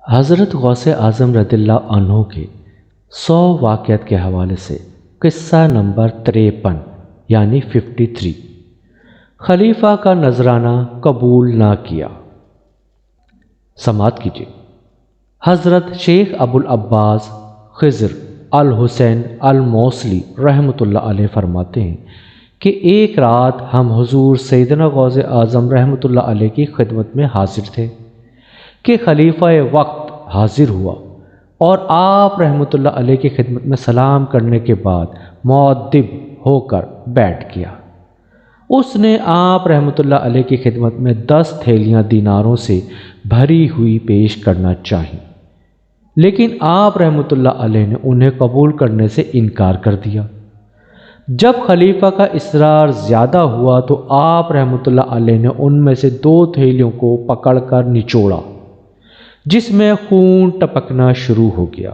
حضرت غوث اعظم رضی اللہ عنہ کے 100 واقعات کے حوالے سے قصہ نمبر 53 یعنی 53، خلیفہ کا نذرانہ قبول نہ کیا۔ سماعت کیجیے۔ حضرت شیخ ابو العباس خضر الحسین الموصلی رحمۃ اللہ علیہ فرماتے ہیں کہ ایک رات ہم حضور سیدنا غوث اعظم رحمۃ اللہ علیہ کی خدمت میں حاضر تھے کہ خلیفہ وقت حاضر ہوا اور آپ رحمۃ اللہ علیہ کی خدمت میں سلام کرنے کے بعد مؤدب ہو کر بیٹھ گیا۔ اس نے آپ رحمۃ اللہ علیہ کی خدمت میں 10 تھیلیاں دیناروں سے بھری ہوئی پیش کرنا چاہیے، لیکن آپ رحمۃ اللہ علیہ نے انہیں قبول کرنے سے انکار کر دیا۔ جب خلیفہ کا اصرار زیادہ ہوا تو آپ رحمۃ اللہ علیہ نے ان میں سے 2 تھیلیوں کو پکڑ کر نچوڑا، جس میں خون ٹپکنا شروع ہو گیا۔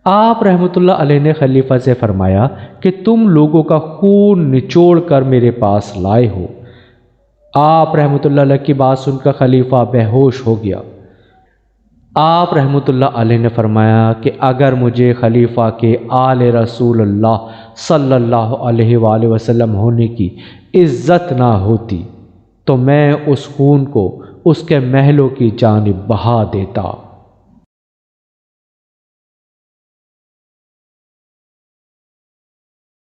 آپ رحمۃ اللہ علیہ نے خلیفہ سے فرمایا کہ تم لوگوں کا خون نچوڑ کر میرے پاس لائے ہو۔ آپ رحمۃ اللہ علیہ کی بات سن کر خلیفہ بے ہوش ہو گیا۔ آپ رحمۃ اللہ علیہ نے فرمایا کہ اگر مجھے خلیفہ کے آل رسول اللہ صلی اللہ علیہ وآلہ وسلم ہونے کی عزت نہ ہوتی تو میں اس خون کو اس کے محلوں کی جانب بہا دیتا۔